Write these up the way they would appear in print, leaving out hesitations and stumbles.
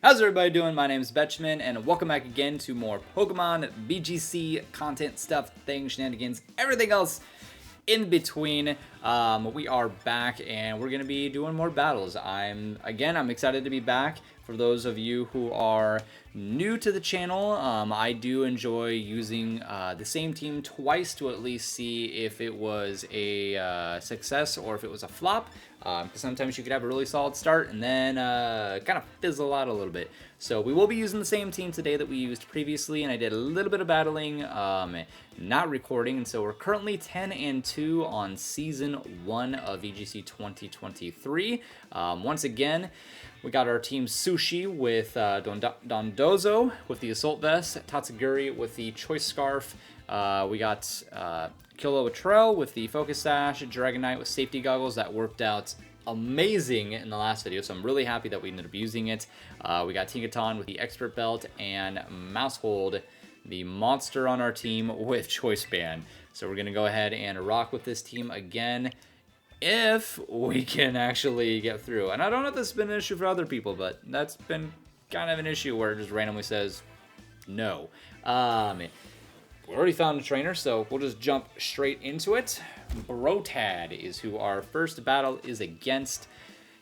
How's everybody doing? My name is Betchman, and welcome back again to more Pokemon VGC content, stuff, things, shenanigans, everything else in between. We are back, and we're going to be doing more battles. I'm excited to be back. For those of you who are new to the channel, I do enjoy using the same team twice to at least see if it was a success or if it was a flop. Because sometimes you could have a really solid start and then kind of fizzle out a little bit. So we will be using the same team today that we used previously, and I did a little bit of battling, not recording, and so we're currently 10-2 on Season 1 of VGC 2023. Once again, we got our team Sushi with Dondozo with the Assault Vest, Tatsugiri with the Choice Scarf. We got Kilowatrel with the Focus Sash, Dragonite with Safety Goggles. That worked out amazing in the last video, so I'm really happy that we ended up using it. We got Tinkaton with the Expert Belt, and Mousehold, the monster on our team, with Choice Band. So we're going to go ahead and rock with this team again, if we can actually get through. And I don't know if this has been an issue for other people, but that's been kind of an issue where it just randomly says no. We already found a trainer, so we'll just jump straight into it. Brotad is who our first battle is against.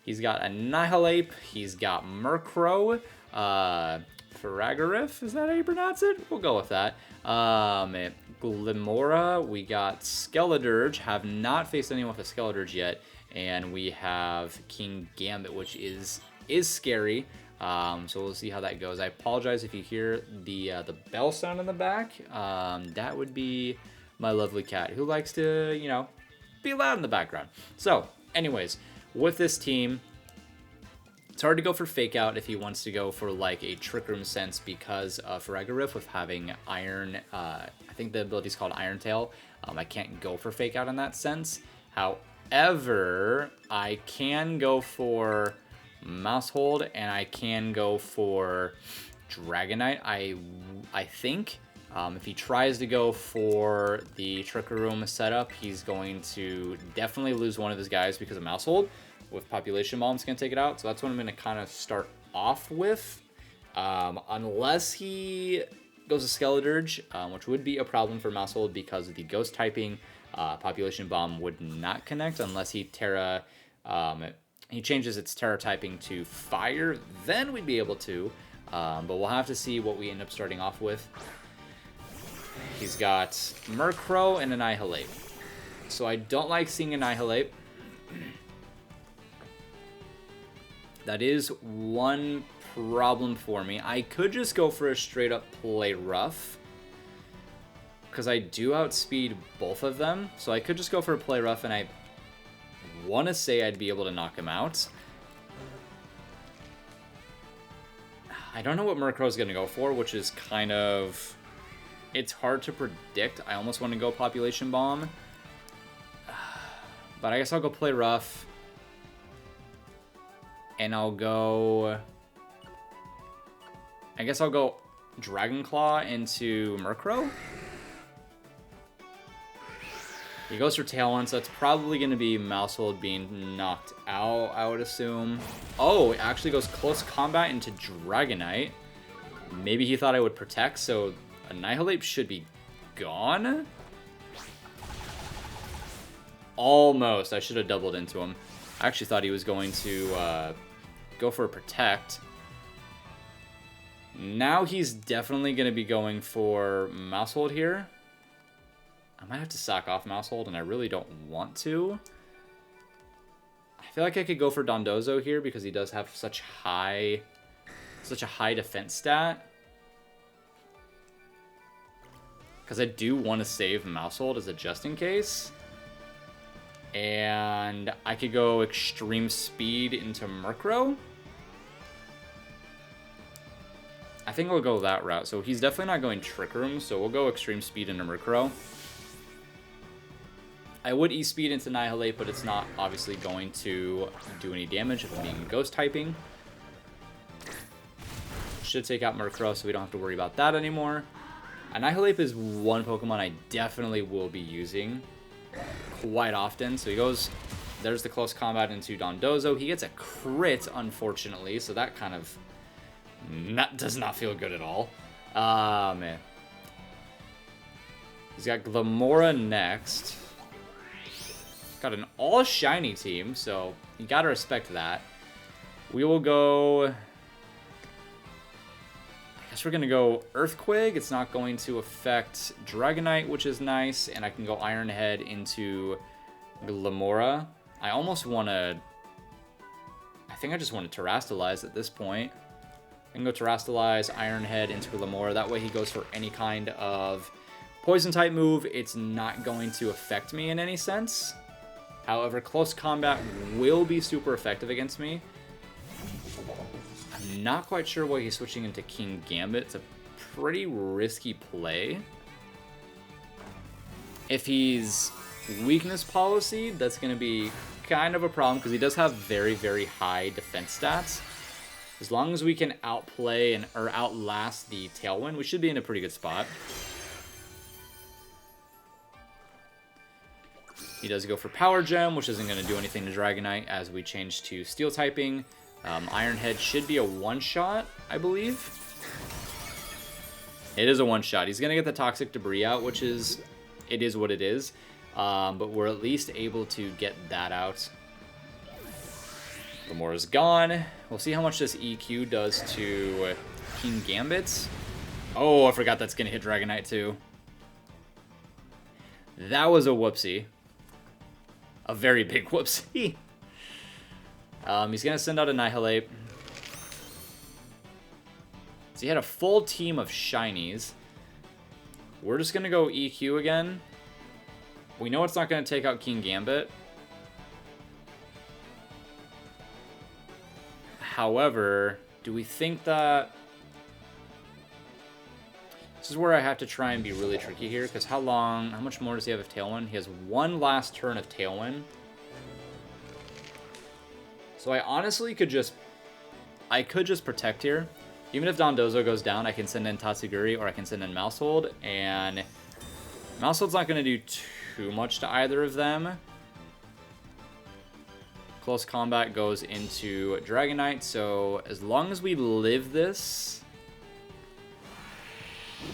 He's got Annihilate, he's got Murkrow, Faragariff, is that how you pronounce it? We'll go with that. Glimora, we got Skeledirge, have not faced anyone with a Skeledirge yet, and we have King Gambit, which is scary. So we'll see how that goes. I apologize if you hear the bell sound in the back. That would be my lovely cat who likes to, you know, be loud in the background. So, anyways, with this team, it's hard to go for Fake Out if he wants to go for like a Trick Room sense because of Faragariff with having Iron. I think the ability is called Iron Tail. I can't go for Fake Out in that sense. However, I can go for Mousehold, and I can go for Dragonite. I think if he tries to go for the Trick Room setup, he's going to definitely lose one of his guys because of Mousehold. With Population Bomb, it's going to take it out. So that's what I'm going to kind of start off with. Unless he goes to Skeledirge, which would be a problem for Mousehold because of the Ghost typing. Population Bomb would not connect unless he he changes its Terra typing to Fire, then we'd be able to, but we'll have to see what we end up starting off with. He's got Murkrow and Annihilate. So I don't like seeing Annihilate. That is one problem for me. I could just go for a straight up play rough, because I do outspeed both of them. So I could just go for a play rough, and I want to say I'd be able to knock him out. I don't know what Murkrow's going to go for, which is kind of... It's hard to predict. I almost want to go Population Bomb. But I guess I'll go play rough. And I'll go... I guess I'll go Dragon Claw into Murkrow. He goes for Tail One, so it's probably going to be Mousehold being knocked out, I would assume. Oh, it actually goes Close Combat into Dragonite. Maybe he thought I would Protect, so Annihilate should be gone? Almost. I should have doubled into him. I actually thought he was going to go for a Protect. Now he's definitely going to be going for Mousehold here. I might have to sack off Mousehold, and I really don't want to. I feel like I could go for Dondozo here because he does have such a high defense stat. Because I do want to save Mousehold as a just in case. And I could go Extreme Speed into Murkrow. I think we'll go that route. So he's definitely not going Trick Room, so we'll go Extreme Speed into Murkrow. I would E-Speed into Annihilate, but it's not obviously going to do any damage if I'm being Ghost typing. Should take out Murkrow, so we don't have to worry about that anymore. Annihilate is one Pokemon I definitely will be using quite often. So he goes, there's the Close Combat into Dondozo. He gets a crit, unfortunately, so that kind of Does not feel good at all. Man. He's got Glamora next. Got an all shiny team, so you gotta respect that. We will go... I guess we're gonna go Earthquake. It's not going to affect Dragonite, which is nice, and I can go Iron Head into Glamora. I almost want to... I think I just want to Terrastalize at this point. I can go Terrastalize, Iron Head into Glamora. That way he goes for any kind of Poison type move. It's not going to affect me in any sense. However, Close Combat will be super effective against me. I'm not quite sure why he's switching into King Gambit. It's a pretty risky play. If he's Weakness Policy, that's going to be kind of a problem because he does have very, very high defense stats. As long as we can outplay or outlast the Tailwind, we should be in a pretty good spot. He does go for Power Gem, which isn't going to do anything to Dragonite as we change to Steel typing. Iron Head should be a one-shot, I believe. It is a one-shot. He's going to get the Toxic Debris out, which is... It is what it is. But we're at least able to get that out. Gamora's gone. We'll see how much this EQ does to King Gambit. Oh, I forgot that's going to hit Dragonite too. That was a whoopsie. A very big whoopsie. He's going to send out Annihilate. So he had a full team of shinies. We're just going to go EQ again. We know it's not going to take out King Gambit. However, do we think that... This is where I have to try and be really tricky here, because how much more does he have of Tailwind? He has one last turn of Tailwind. So I honestly could just... I could just Protect here. Even if Dondozo goes down, I can send in Tatsugiri or I can send in Mousehold, and Mousehold's not going to do too much to either of them. Close Combat goes into Dragonite, so as long as we live this...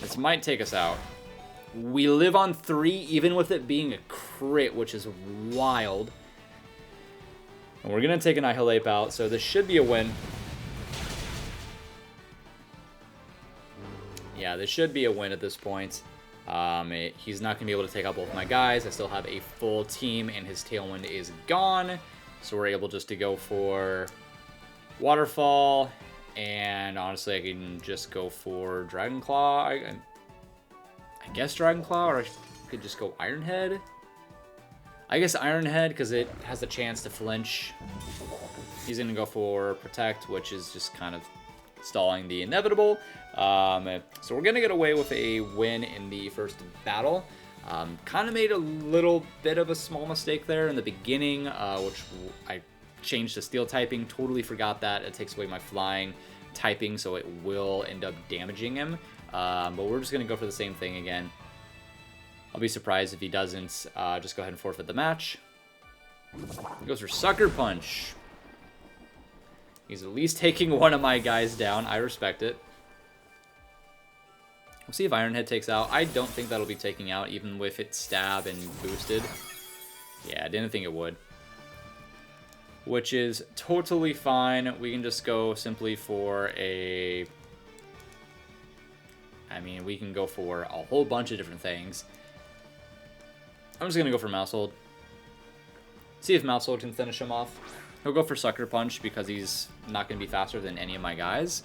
This might take us out. We live on 3, even with it being a crit, which is wild. And we're going to take Annihilate out, so this should be a win. Yeah, this should be a win at this point. He's not going to be able to take out both my guys. I still have a full team, and his Tailwind is gone. So we're able just to go for Waterfall. And honestly, I can just go for Dragon Claw. I guess Dragon Claw, or I could just go Iron Head. I guess Iron Head, because it has a chance to flinch. He's going to go for Protect, which is just kind of stalling the inevitable. So we're going to get away with a win in the first battle. Kind of made a little bit of a small mistake there in the beginning, which I changed to Steel typing. Totally forgot that. It takes away my flying typing, so it will end up damaging him. But we're just going to go for the same thing again. I'll be surprised if he doesn't just go ahead and forfeit the match. He goes for Sucker Punch. He's at least taking one of my guys down. I respect it. We'll see if Iron Head takes out. I don't think that'll be taking out, even with it stab and boosted. Yeah, I didn't think it would. Which is totally fine. We can just go simply for a... I mean, we can go for a whole bunch of different things. I'm just going to go for Mousehold. See if Mousehold can finish him off. He'll go for Sucker Punch because he's not going to be faster than any of my guys.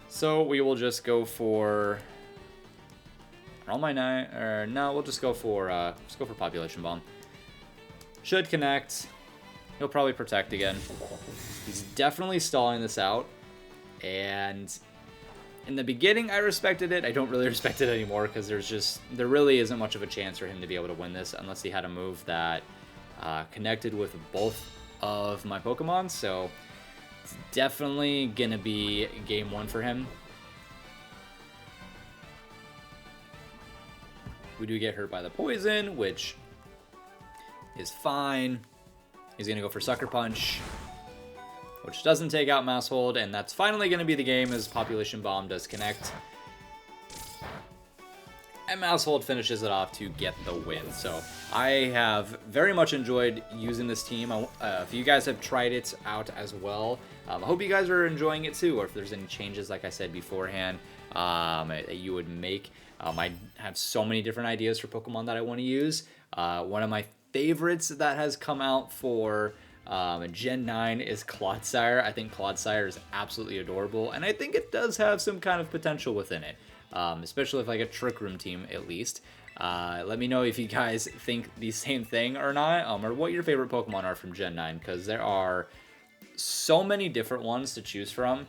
So we will just go for... Are all my 9... Or no, we'll just go for Population Bomb. Should connect. He'll probably Protect again. He's definitely stalling this out. And in the beginning, I respected it. I don't really respect it anymore because there really isn't much of a chance for him to be able to win this unless he had a move that connected with both of my Pokemon. So it's definitely going to be game 1 for him. We do get hurt by the poison, which is fine. He's going to go for Sucker Punch, which doesn't take out Mass Hold, and that's finally going to be the game as Population Bomb does connect. And Mass Hold finishes it off to get the win. So I have very much enjoyed using this team. If you guys have tried it out as well, I hope you guys are enjoying it too, or if there's any changes, like I said beforehand, that you would make. I have so many different ideas for Pokemon that I want to use. One of my favorites that has come out for Gen 9 is Clodsire. I think Clodsire is absolutely adorable, and I think it does have some kind of potential within it. Especially if like a Trick Room team, at least. Let me know if you guys think the same thing or not, or what your favorite Pokemon are from Gen 9, because there are so many different ones to choose from.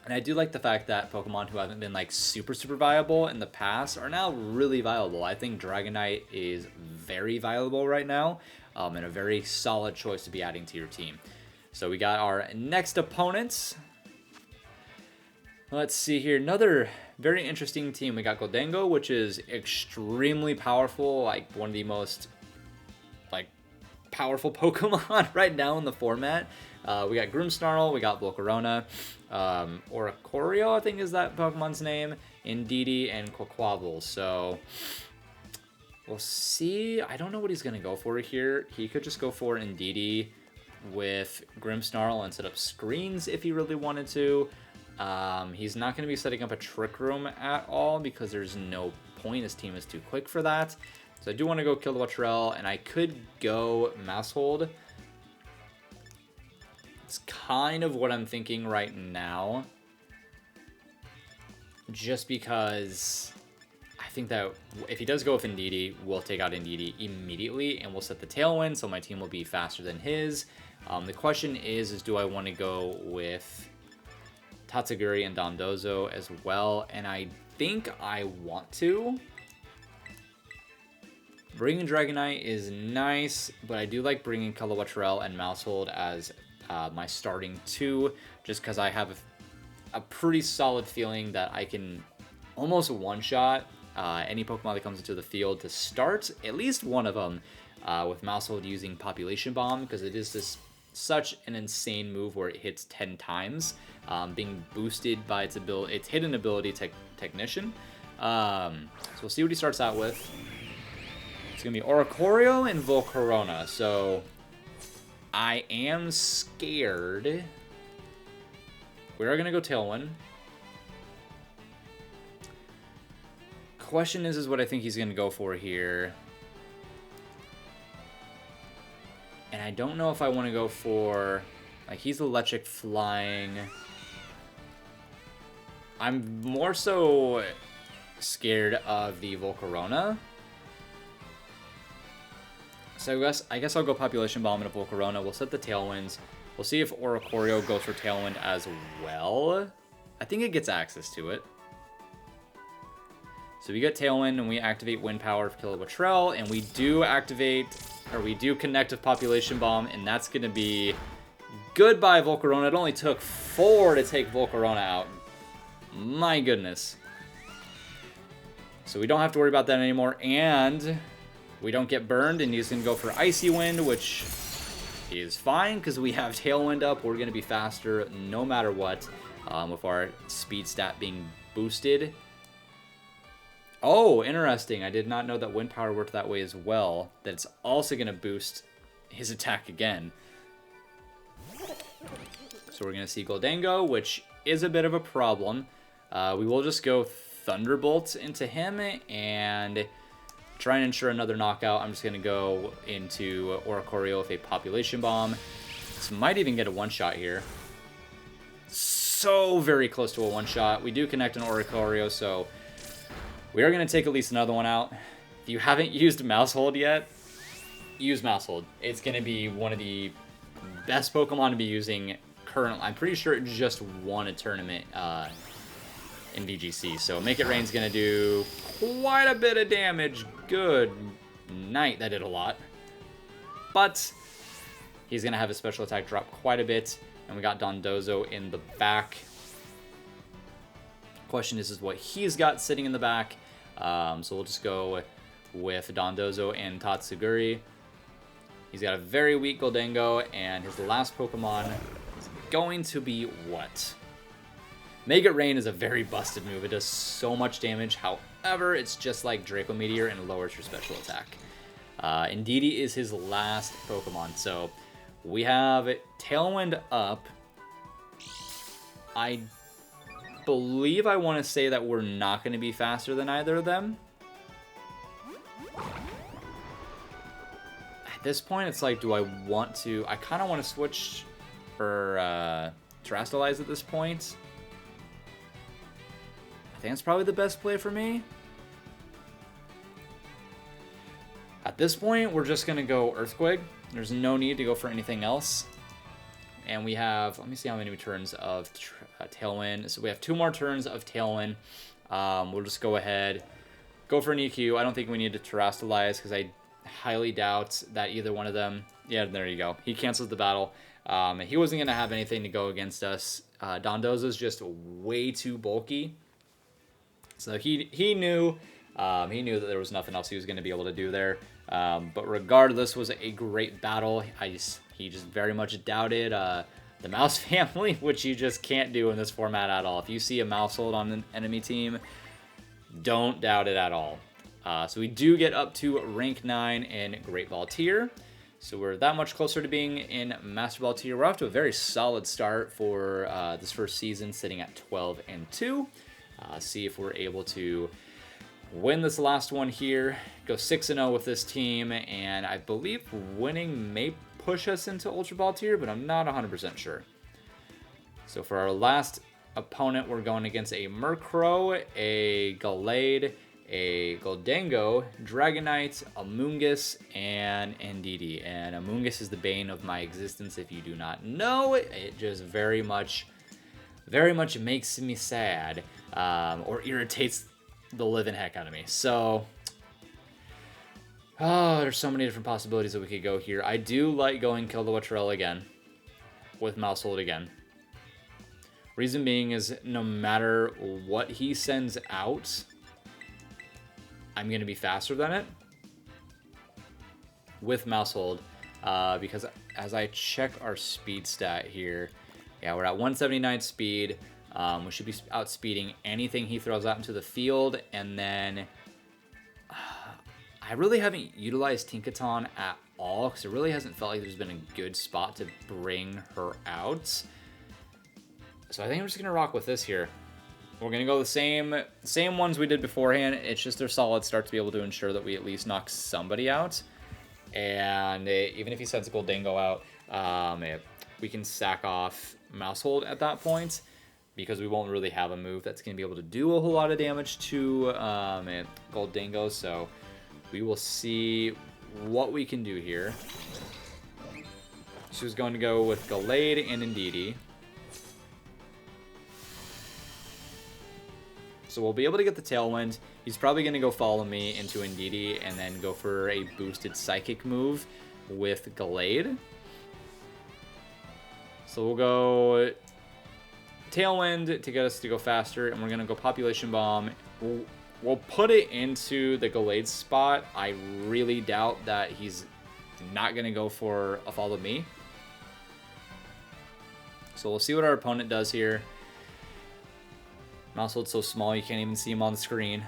And I do like the fact that Pokemon who haven't been like super viable in the past are now really viable. I think Dragonite is very viable right now, and a very solid choice to be adding to your team. So we got our next opponents. Let's see here, another very interesting team. We got Goldengo, which is extremely powerful, like one of the most like powerful Pokemon right now in the format. We got Grimmsnarl, we got Volcarona, Oricorio, I think is that Pokemon's name, Indeedee, and Quaquaval. So we'll see. I don't know what he's gonna go for here. He could just go for Indeedee with Grimmsnarl and set up screens if he really wanted to. He's not going to be setting up a Trick Room at all because there's no point. His team is too quick for that. So I do want to go Kilowattrel, and I could go Mass Hold. It's kind of what I'm thinking right now. Just because I think that if he does go with Indeedee, we'll take out Indeedee immediately, and we'll set the Tailwind, so my team will be faster than his. The question is do I want to go with Tatsugiri and Dondozo as well, and I think I want to. Bringing Dragonite is nice, but I do like bringing Kilowattrel and Maushold as my starting two, just because I have a pretty solid feeling that I can almost one-shot any Pokemon that comes into the field to start, at least one of them, with Maushold using Population Bomb, because it is such an insane move where it hits 10 times, being boosted by its hidden ability, Technician. So we'll see what he starts out with. It's going to be Oricorio and Volcarona, so I am scared. We are going to go Tailwind. Question is what I think he's going to go for here. And I don't know if I want to go for, like, he's electric flying. I'm more so scared of the Volcarona. So I guess I'll go Population Bomb into Volcarona. We'll set the Tailwinds. We'll see if Oricorio goes for Tailwind as well. I think it gets access to it. So we get Tailwind and we activate Wind Power for Kilowattrel, and we do activate, or we do connect with Population Bomb, and that's going to be goodbye Volcarona. It only took 4 to take Volcarona out. My goodness. So we don't have to worry about that anymore, and we don't get burned, and he's going to go for Icy Wind, which is fine because we have Tailwind up. We're going to be faster no matter what, with our speed stat being boosted. Oh, interesting. I did not know that Wind Power worked that way as well. That it's also going to boost his attack again. So we're going to see Goldengo, which is a bit of a problem. We will just go Thunderbolt into him and try and ensure another knockout. I'm just going to go into Oricorio with a Population Bomb. This might even get a one-shot here. So very close to a one-shot. We do connect an Oricorio, so we are going to take at least another one out. If you haven't used Maushold yet, use Maushold. It's going to be one of the best Pokemon to be using currently. I'm pretty sure it just won a tournament in VGC. So Make It Rain's going to do quite a bit of damage. Good night. That did a lot. But he's going to have his special attack drop quite a bit. And we got Dondozo in the back. Question is what he's got sitting in the back. So we'll just go with Dondozo and Tatsugiri. He's got a very weak Goldengo, and his last Pokemon is going to be what? Mega Rain is a very busted move. It does so much damage. However, it's just like Draco Meteor and lowers your special attack. Indeedee is his last Pokemon. So we have Tailwind up. I believe I want to say that we're not going to be faster than either of them. At this point, it's like, do I want to... I kind of want to switch for Terastallize at this point. I think that's probably the best play for me. At this point, we're just going to go Earthquake. There's no need to go for anything else. And we have, let me see how many turns of Tailwind. So we have 2 more turns of Tailwind. We'll just go ahead, go for an EQ. I don't think we need to Terastallize because I highly doubt that either one of them. Yeah, there you go. He cancels the battle. He wasn't going to have anything to go against us. Dondozo is just way too bulky. So he knew that there was nothing else he was going to be able to do there. But regardless, it was a great battle. He just very much doubted the mouse family, which you just can't do in this format at all. If you see a mouse hold on an enemy team, don't doubt it at all. So we do get up to rank 9 in Great Ball tier. So we're that much closer to being in Master Ball tier. We're off to a very solid start for this first season, sitting at 12-2. See if we're able to win this last one here. Go 6-0 with this team, and I believe winning may push us into Ultra Ball tier, but I'm not 100% sure. So for our last opponent, we're going against a Murkrow, a Gallade, a Goldengo, Dragonite, Amoonguss, and Indeedee. And Amoonguss is the bane of my existence. If you do not know, it just very much makes me sad, or irritates the living heck out of me. So, there's so many different possibilities that we could go here. I do like going Kill the Witcherell again with Mousehold again. Reason being is no matter what he sends out, I'm going to be faster than it with Mousehold, because as I check our speed stat here, yeah, we're at 179 speed. We should be outspeeding anything he throws out into the field, and then I really haven't utilized Tinkaton at all because it really hasn't felt like there's been a good spot to bring her out. So I think I'm just gonna rock with this here. We're gonna go the same ones we did beforehand. It's just their solid start to be able to ensure that we at least knock somebody out. And even if he sends a Goldengo out, we can sack off Mousehold at that point, because we won't really have a move that's going to be able to do a whole lot of damage to Goldengo. So we will see what we can do here. She's going to go with Gallade and Indeedee. So we'll be able to get the Tailwind. He's probably going to go follow me into Indeedee and then go for a boosted Psychic move with Gallade. So we'll go Tailwind to get us to go faster, and we're going to go Population Bomb. We'll put it into the Gallade spot. I really doubt that he's not going to go for a Follow Me. So we'll see what our opponent does here. Mousehold's so small you can't even see him on the screen.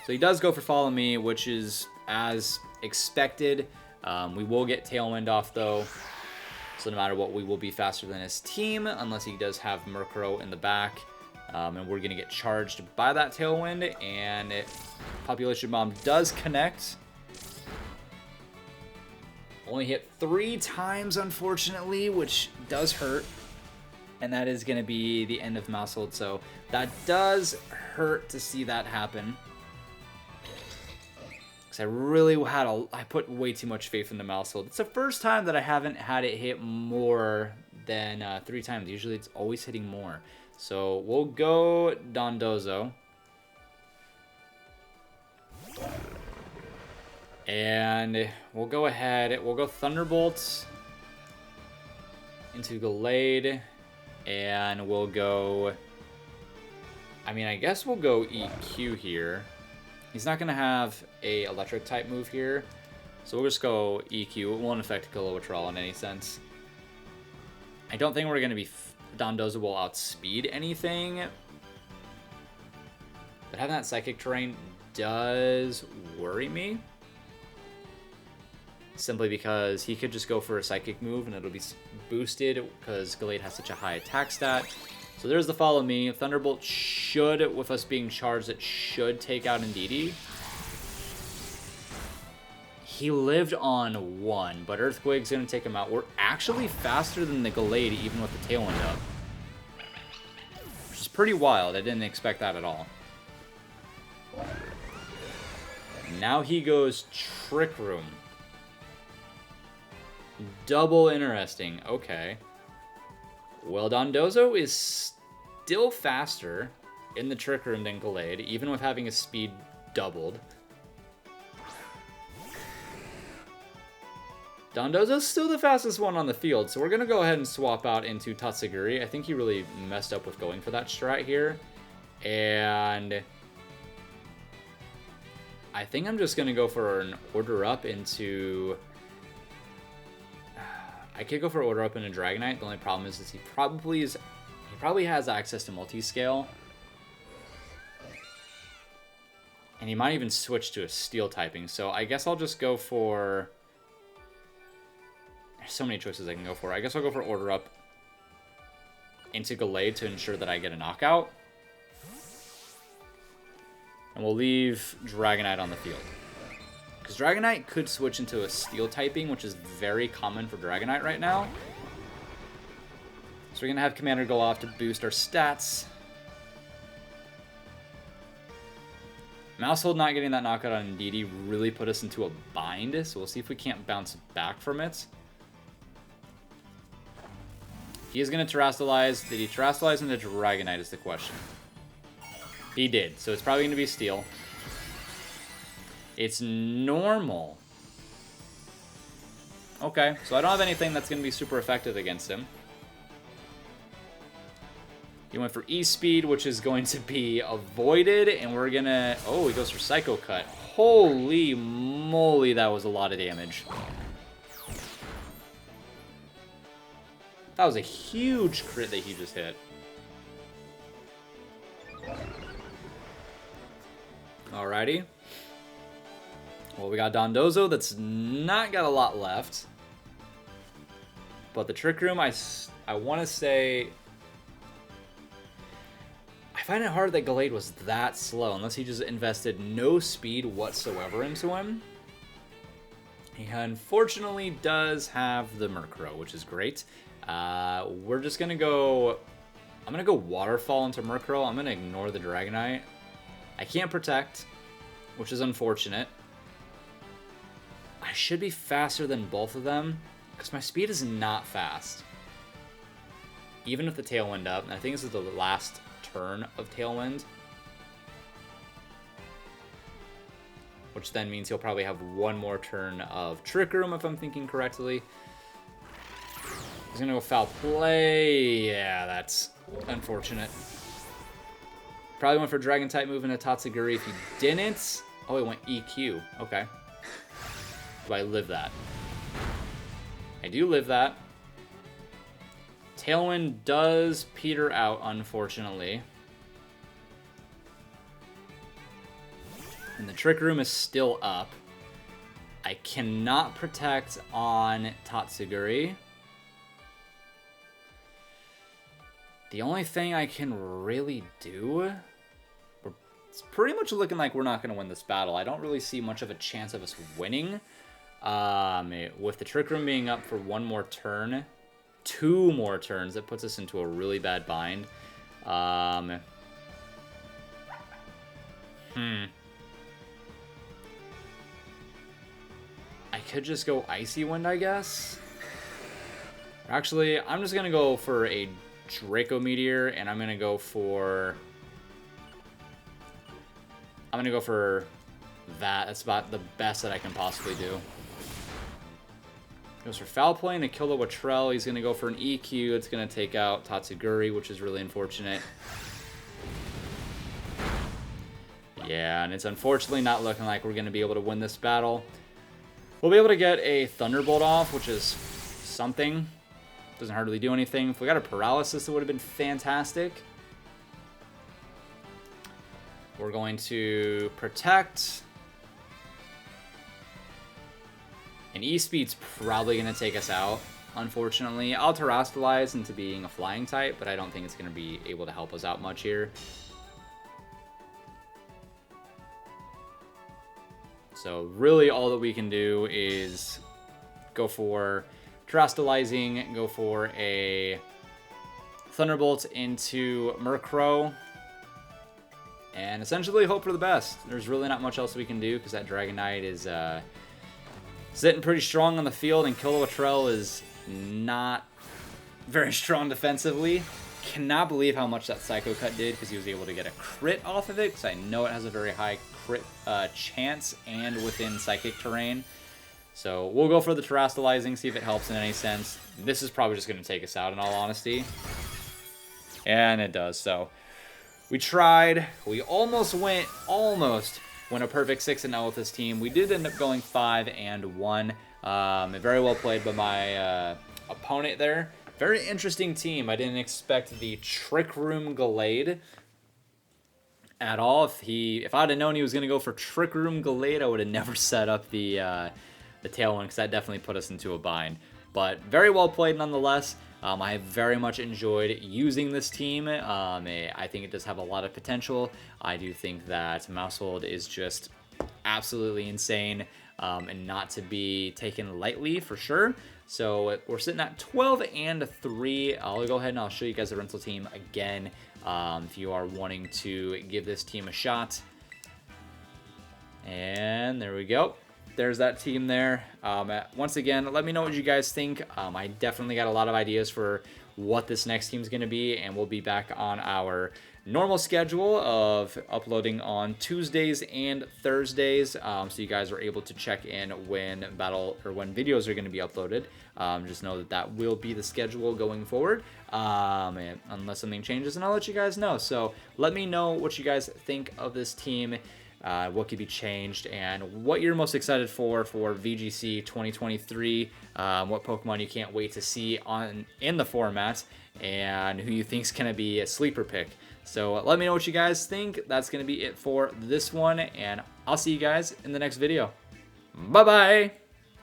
So he does go for Follow Me, which is as expected. We will get Tailwind off though. So no matter what, we will be faster than his team, unless he does have Murkrow in the back. And we're going to get charged by that Tailwind, and Population Bomb does connect. Only hit 3 times, unfortunately, which does hurt. And that is going to be the end of Mousehold, so that does hurt to see that happen. Because I really I put way too much faith in the Mousehold. It's the first time that I haven't had it hit more than 3 times. Usually it's always hitting more. So we'll go Dondozo. And we'll go ahead. We'll go Thunderbolt into Gallade. And we'll go... I guess we'll go EQ here. He's not going to have a electric type move here. So we'll just go EQ. It won't affect Kilowattrell in any sense. I don't think we're going to be... Dondozo will outspeed anything. But having that Psychic terrain does worry me. Simply because he could just go for a Psychic move and it'll be boosted because Gallade has such a high attack stat. So there's the Follow Me. Thunderbolt should, with us being charged, it should take out Indeedee. He lived on 1, but Earthquake's going to take him out. We're actually faster than the Gallade, even with the Tailwind up. Which is pretty wild. I didn't expect that at all. Now he goes Trick Room. Double interesting. Okay. Well, Dondozo is still faster in the Trick Room than Gallade, even with having his speed doubled. Dondozo's still the fastest one on the field, so we're going to go ahead and swap out into Tatsugiri. I think he really messed up with going for that strat here. And I think I'm just going to go for an Order Up into... I could go for Order Up into Dragonite. The only problem is he probably has access to multi-scale. And he might even switch to a Steel typing, so I guess I'll just go for... There's so many choices I can go for. I guess I'll go for Order Up into Gallade to ensure that I get a knockout. And we'll leave Dragonite on the field. Because Dragonite could switch into a Steel typing, which is very common for Dragonite right now. So we're going to have Commander go off to boost our stats. Mousehold not getting that knockout on Indeedee really put us into a bind, so we'll see if we can't bounce back from it. He is going to Terrastallize. Did he Terrastallize into Dragonite is the question. He did, so it's probably going to be Steel. It's normal. Okay, so I don't have anything that's going to be super effective against him. He went for E-Speed, which is going to be avoided, and we're going to... Oh, he goes for Psycho Cut. Holy moly, that was a lot of damage. That was a huge crit that he just hit. Alrighty. Well, we got Dondozo that's not got a lot left. But the Trick Room, I want to say... I find it hard that Gallade was that slow, unless he just invested no speed whatsoever into him. He unfortunately does have the Murkrow, which is great. We're just going to go... I'm going to go Waterfall into Murkrow. I'm going to ignore the Dragonite. I can't Protect, which is unfortunate. I should be faster than both of them, because my speed is not fast. Even with the Tailwind up, and I think this is the last turn of Tailwind. Which then means he'll probably have one more turn of Trick Room, if I'm thinking correctly. He's going to go Foul Play. Yeah, that's unfortunate. Probably went for Dragon-type move into Tatsugiri. If he didn't... Oh, he went EQ. Okay. Do I live that? I do live that. Tailwind does peter out, unfortunately. And the Trick Room is still up. I cannot Protect on Tatsugiri. The only thing I can really do... It's pretty much looking like we're not going to win this battle. I don't really see much of a chance of us winning. With the Trick Room being up for one more turn, 2 more turns, that puts us into a really bad bind. I could just go Icy Wind, I guess. Actually, I'm just going to go for a Draco Meteor, and I'm going to go for... that. That's about the best that I can possibly do. Goes for Foul Play and a Kilowattrell. He's going to go for an EQ. It's going to take out Tatsugiri, which is really unfortunate. Yeah, and it's unfortunately not looking like we're going to be able to win this battle. We'll be able to get a Thunderbolt off, which is something. Doesn't hardly do anything. If we got a Paralysis, it would have been fantastic. We're going to Protect. And E-Speed's probably going to take us out, unfortunately. I'll Terastallize into being a Flying type, but I don't think it's going to be able to help us out much here. So really all that we can do is go for Terastallizing, go for a Thunderbolt into Murkrow, and essentially hope for the best. There's really not much else we can do because that Dragonite is sitting pretty strong on the field, and Kilowattrel is not very strong defensively. Cannot believe how much that Psycho Cut did because he was able to get a crit off of it, because I know it has a very high crit chance and within Psychic terrain. So we'll go for the Terastallizing, see if it helps in any sense. This is probably just going to take us out in all honesty. And it does. So we tried. We almost went a perfect 6-0 with this team. We did end up going 5-1. Very well played by my opponent there. Very interesting team. I didn't expect the Trick Room Gallade at all. If I'd have known he was going to go for Trick Room Gallade, I would have never set up the Tailwind, because that definitely put us into a bind. But very well played nonetheless. I very much enjoyed using this team. I think it does have a lot of potential. I do think that Maushold is just absolutely insane and not to be taken lightly for sure. So we're sitting at 12-3. I'll go ahead and I'll show you guys the rental team again if you are wanting to give this team a shot. And there we go. There's that team there. Once again, let me know what you guys think. I definitely got a lot of ideas for what this next team is going to be, and we'll be back on our normal schedule of uploading on Tuesdays and Thursdays, so you guys are able to check in when videos are going to be uploaded. Just know that will be the schedule going forward, and unless something changes, and I'll let you guys know. So let me know what you guys think of this team. What could be changed, and what you're most excited for VGC 2023, what Pokemon you can't wait to see in the format, and who you think is going to be a sleeper pick. So let me know what you guys think. That's going to be it for this one, and I'll see you guys in the next video. Bye-bye!